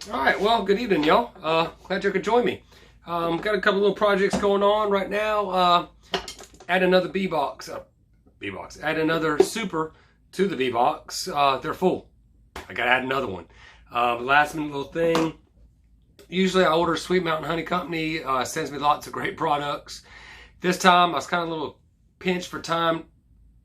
All right, well, good evening, y'all. Glad you could join me. Got a couple little projects going on right now. Add another add another super to the bee box. They're full. I gotta add another one. Last minute little thing. Usually I order Sweet Mountain Honey Company, sends me lots of great products. This time I was kind of a little pinched for time.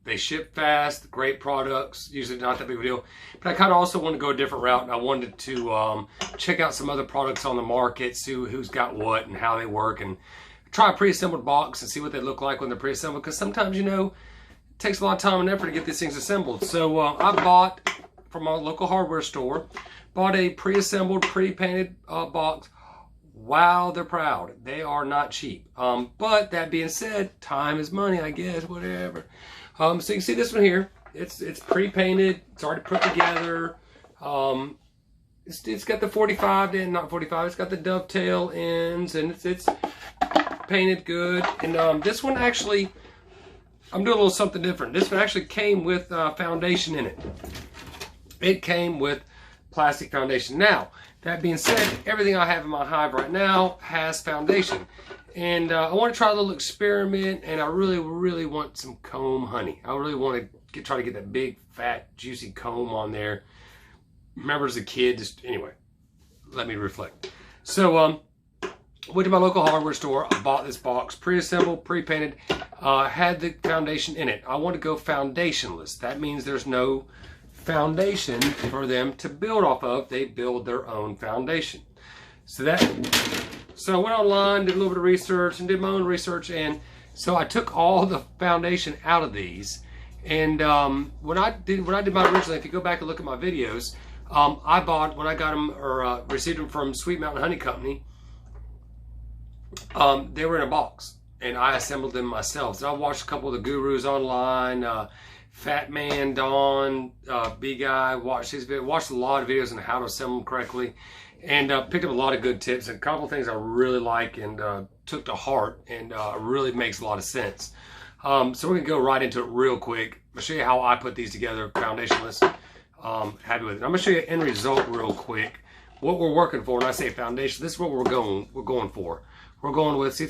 They ship fast, great products, usually not that big of a deal. But I kind of also wanted to go a different route, and I wanted to check out some other products on the market, see who's got what and how they work, and try a pre-assembled box and see what they look like when they're pre-assembled, because sometimes, you know, it takes a lot of time and effort to get these things assembled. So I bought from a local hardware store, bought a pre-assembled, pre-painted box. Wow, they're proud. They are not cheap. But that being said, time is money, I guess, whatever. So you can see this one here. It's pre-painted. It's already put together. It's got the 45 and not 45. It's got the dovetail ends, and it's painted good. And this one actually, I'm doing a little something different. This one actually came with foundation in it. It came with plastic foundation. Now, that being said, everything I have in my hive right now has foundation. And I want to try a little experiment, and I really want some comb honey. I really want to try to get that big, fat, juicy comb on there. Remember as a kid, anyway, let me reflect. So, went to my local hardware store. I bought this box, pre-assembled, pre-painted, had the foundation in it. I want to go foundationless. That means there's no foundation for them to build off of. They build their own foundation. So I went online, did a little bit of research, and did my own research, and so I took all the foundation out of these. And when I did mine originally, if you go back and look at my videos, I bought, when I got them or received them from Sweet Mountain Honey Company, they were in a box, and I assembled them myself. So I watched a couple of the gurus online. Fat Man, Dawn, Bee Guy, watched a lot of videos on how to assemble them correctly, and picked up a lot of good tips and a couple of things I really like and took to heart, and really makes a lot of sense. So we're gonna go right into it real quick. I'll show you how I put these together, foundationless. Happy with it. I'm gonna show you end result real quick. What we're working for when I say foundation, this is what we're going for. We're going with, see,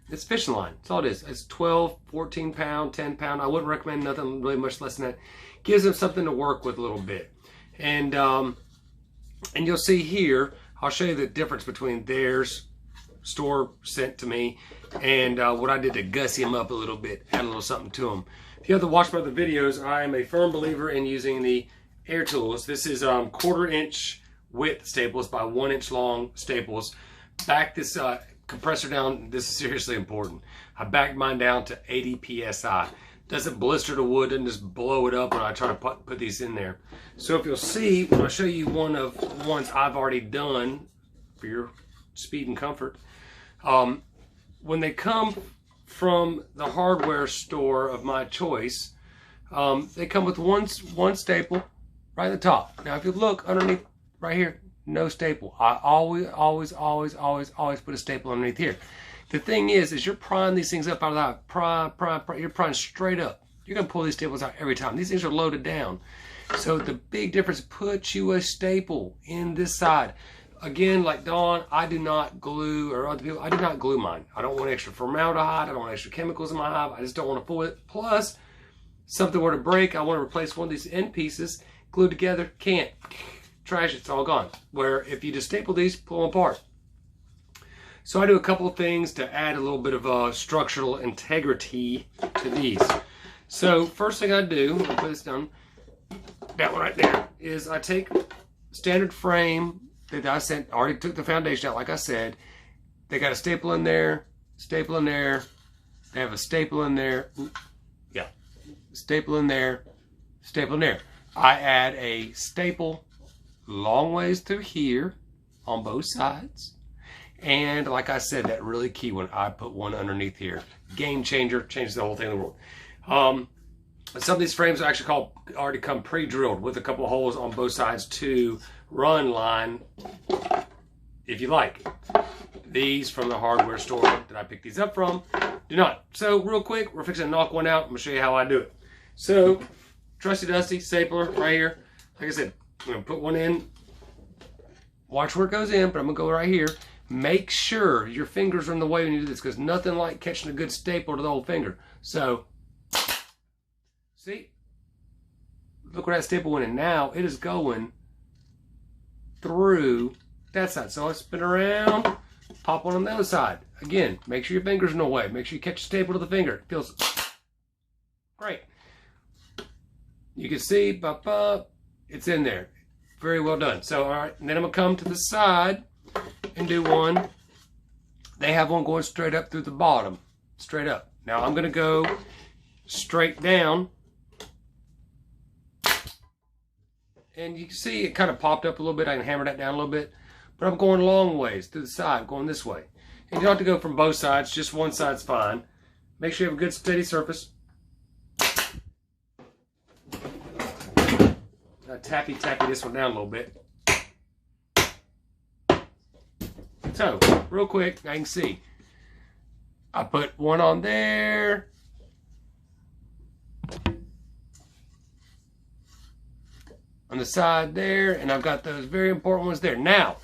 it's fishing line. That's all it is. It's 12, 14 pound, 10 pound. I wouldn't recommend nothing really much less than that. Gives them something to work with a little bit. And you'll see here, I'll show you the difference between theirs, store sent to me, and what I did to gussy them up a little bit, add a little something to them. If you have to watch my other videos, I am a firm believer in using the air tools. This is 1/4 inch width staples by 1 inch long staples. Back this compressor down. This is seriously important. I backed mine down to 80 psi. Doesn't blister the wood, doesn't just blow it up when I try to put these in there. So if you'll see, when I show you one of the ones I've already done for your speed and comfort, when they come from the hardware store of my choice, they come with one staple right at the top. Now if you look underneath right here, no staple. I always put a staple underneath here. The thing is you're prying these things up out of that. Pry. You're prying straight up. You're going to pull these staples out every time. These things are loaded down. So the big difference, put you a staple in this side. Again, like Dawn, I do not glue, or other people, I do not glue mine. I don't want extra formaldehyde. I don't want extra chemicals in my hive. I just don't want to fool it. Plus, something were to break, I want to replace one of these end pieces, glued together, can't. Trash, it's all gone. Where if you just staple these, pull them apart. So I do a couple of things to add a little bit of structural integrity to these. So first thing I do, I'll put this down, that one right there, is I take standard frame that I sent, already took the foundation out like I said. They got a staple in there, staple in there, they have a staple in there, yeah, staple in there, staple in there. I add a staple long ways through here on both sides, and like I said, that really key one, I put one underneath here. Game changer, changes the whole thing in the world. Some of these frames are actually already come pre-drilled with a couple of holes on both sides to run line if you like. These from the hardware store that I picked these up from do not. So real quick, we're fixing to knock one out. I'm gonna show you how I do it. So trusty dusty stapler right here. Like I said, I'm going to put one in. Watch where it goes in, but I'm going to go right here. Make sure your fingers are in the way when you do this, because nothing like catching a good staple to the whole finger. So, see? Look where that staple went in. Now it is going through that side. So I spin around, pop one on the other side. Again, make sure your fingers are in the way. Make sure you catch a staple to the finger. It feels great. You can see, bop, bop, it's in there. Very well done. So, all right, and then I'm going to come to the side and do one. They have one going straight up through the bottom. Straight up. Now I'm going to go straight down. And you can see it kind of popped up a little bit. I can hammer that down a little bit. But I'm going long ways through the side, going this way. And you don't have to go from both sides. Just one side's fine. Make sure you have a good steady surface. Tappy this one down a little bit. So, real quick, I can see. I put one on there. On the side there, and I've got those very important ones there. Now,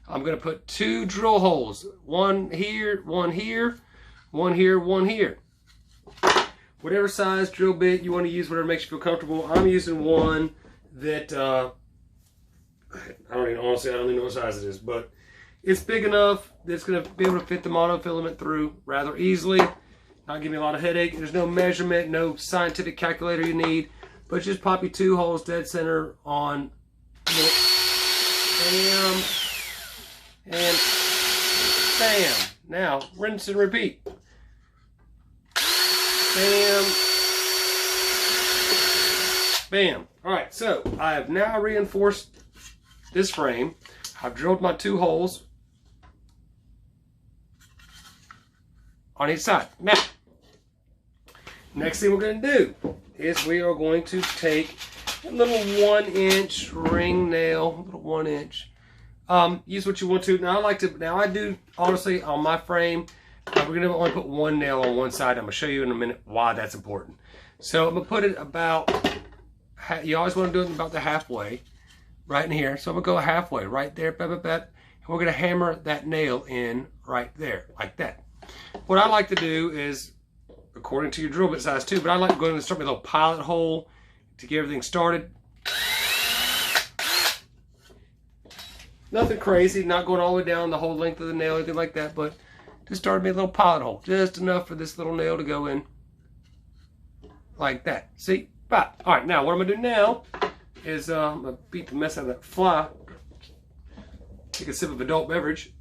I'm going to put 2 drill holes. One here, one here, one here, one here. Whatever size drill bit you want to use, whatever makes you feel comfortable. I'm using one that, I don't even know what size it is, but it's big enough that it's going to be able to fit the monofilament through rather easily. Not give me a lot of headache. There's no measurement, no scientific calculator you need. But just pop your 2 holes dead center on. Bam. And bam. Now, rinse and repeat. Bam. Bam. Alright, so I have now reinforced this frame. I've drilled my 2 holes on each side. Now, next thing we're going to do is we are going to take a little 1-inch ring nail, a little 1-inch. Use what you want to. Now I do, honestly, on my frame, we're going to only put 1 nail on one side. I'm going to show you in a minute why that's important. So I'm going to put it about, you always want to do it about the halfway, right in here. So I'm going to go halfway, right there, bap, bap, bap, and we're going to hammer that nail in right there, like that. What I like to do is, according to your drill bit size too, but I like to go and start with a little pilot hole to get everything started. Nothing crazy, not going all the way down the whole length of the nail or anything like that, but just start with a little pilot hole. Just enough for this little nail to go in like that. See? Bop. Alright, now what I'm going to do now is I'm going to beat the mess out of that fly. Take a sip of adult beverage.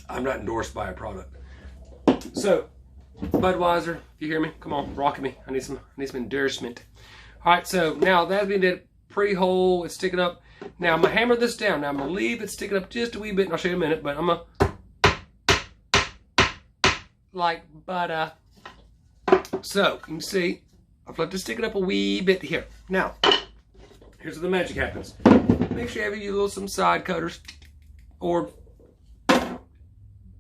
I'm not endorsed by a product. So, Budweiser, if you hear me, come on, rock me. I need some endorsement. Alright, so now that's been did pre-hole, it's sticking up. Now I'm gonna hammer this down. Now I'm gonna leave it sticking up just a wee bit, and I'll show you in a minute, but I'm gonna like butter. So you can see I've left it sticking up a wee bit here. Now, here's where the magic happens. Make sure you have some side cutters or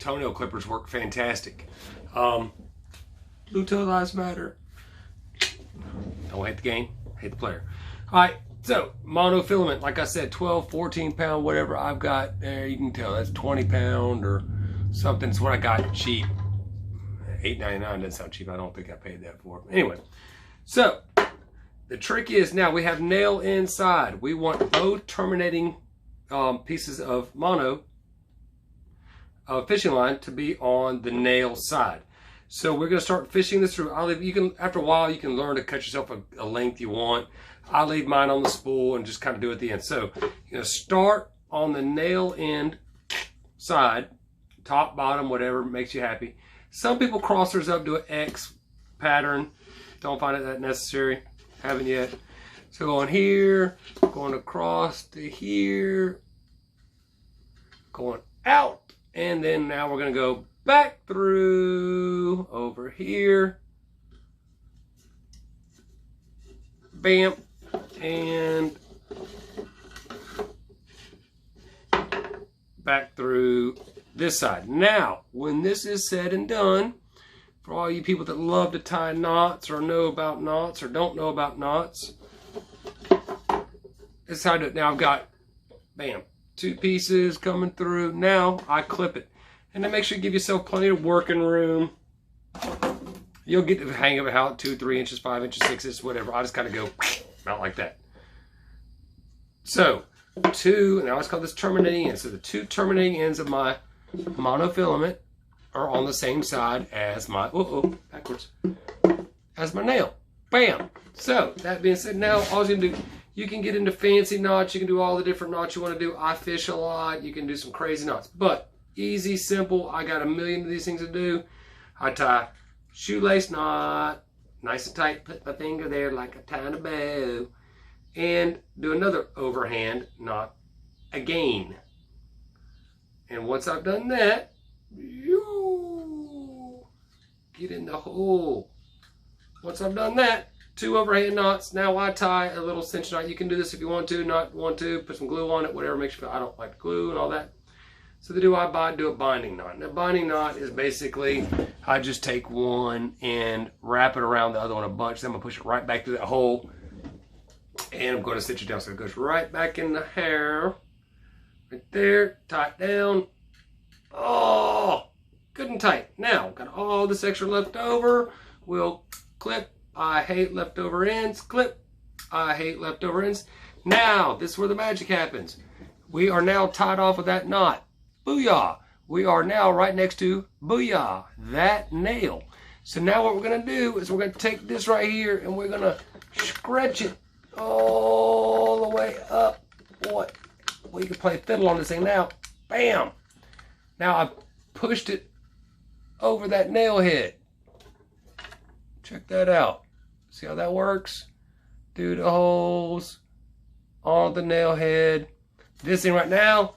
toenail clippers work fantastic. Blue toe lives matter. Don't hate the game, hate the player. Alright, so monofilament, like I said, 12, 14 pound, whatever I've got there, you can tell that's 20 pound or something. It's what I got cheap. $8.99 doesn't sound cheap. I don't think I paid that for. Anyway, so the trick is now we have nail inside. We want both terminating pieces of mono fishing line to be on the nail side. So we're going to start fishing this through. After a while, you can learn to cut yourself a length you want. I leave mine on the spool and just kind of do it at the end. So you're going to start on the nail end side, top, bottom, whatever makes you happy. Some people cross theirs up, do an X pattern. Don't find it that necessary. Haven't yet. So going here, going across to here, going out. And then now we're going to go back through over here. Bam. And back through this side. Now, when this is said and done, For all you people that love to tie knots or know about knots or don't know about knots, this is how I do it. Now I've got, bam, 2 pieces coming through. Now I clip it. And then make sure you give yourself plenty of working room. You'll get the hang of it, how 2, 3 inches, 5 inches, 6 inches, whatever. I just kind of go out like that. So, 2, and I always call this terminating ends. So the 2 terminating ends of my monofilament are on the same side as my, backwards, as my nail. Bam! So, that being said, now all you can do, you can get into fancy knots. You can do all the different knots you want to do. I fish a lot. You can do some crazy knots. But, easy, simple. I got a million of these things to do. I tie shoelace knot, nice and tight. Put my finger there like a tiny bow. And do another overhand knot again. And once I've done that, get in the hole. Once I've done that, 2 overhand knots. Now I tie a little cinch knot. You can do this if you want to, not want to. Put some glue on it, whatever makes you feel. I don't like glue and all that. So do a binding knot. And a binding knot is basically, I just take one and wrap it around the other one a bunch. Then I'm going to push it right back through that hole. And I'm going to stitch it down so it goes right back in the hair. Right there, tie it down. Oh, good and tight. Now, got all this extra left over. We'll clip. I hate leftover ends. Clip. I hate leftover ends. Now, this is where the magic happens. We are now tied off with that knot. Booyah! We are now right next to, booyah, that nail. So now what we're going to do is we're going to take this right here and we're going to stretch it all the way up. What? Well, you can play fiddle on this thing now. Bam! Now I've pushed it over that nail head. Check that out. See how that works? Do the holes on the nail head. This thing right now,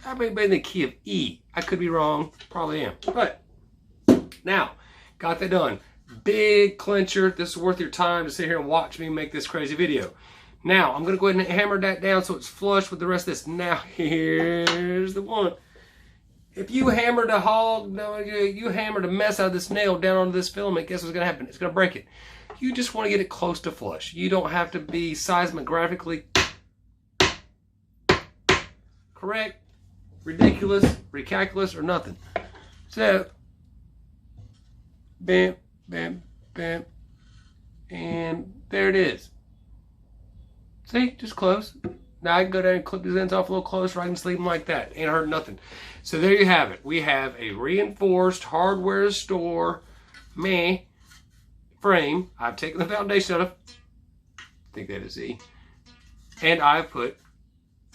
I may be in the key of E. I could be wrong. Probably am. But now, got that done. Big clincher. This is worth your time to sit here and watch me make this crazy video. Now, I'm going to go ahead and hammer that down so it's flush with the rest of this. Now, here's the one. If you hammer the hog, you hammer the mess out of this nail down onto this filament, guess what's going to happen? It's going to break it. You just want to get it close to flush. You don't have to be seismographically correct, ridiculous, recalculus, or nothing. So, bam, bam, bam, and there it is. See, just close. Now I can go down and clip these ends off a little closer. I can sleep them like that. Ain't hurt nothing. So there you have it. We have a reinforced hardware store frame. I've taken the foundation out of, I think that is E, and I've put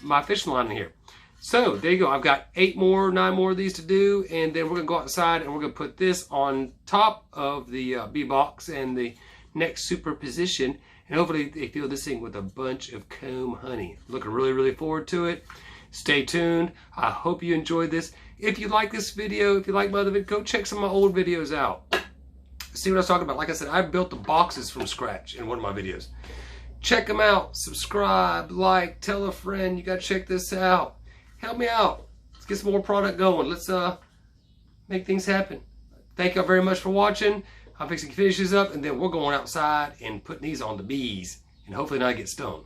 my fishing line in here. So there you go. I've got 8 more, 9 more of these to do, and then we're gonna go outside and we're gonna put this on top of the bee box and the next superposition, and hopefully they fill this thing with a bunch of comb honey. Looking really, really forward to it. Stay tuned. I hope you enjoyed this. If you like this video, if you like my other video, go check some of my old videos out. See what I was talking about. Like I said, I built the boxes from scratch in one of my videos. Check them out. Subscribe, like, tell a friend. You got to check this out. Help me out. Let's get some more product going. Let's make things happen. Thank y'all very much for watching. I'm fixing to finish this up, and then we're going outside and putting these on the bees, and hopefully not get stung.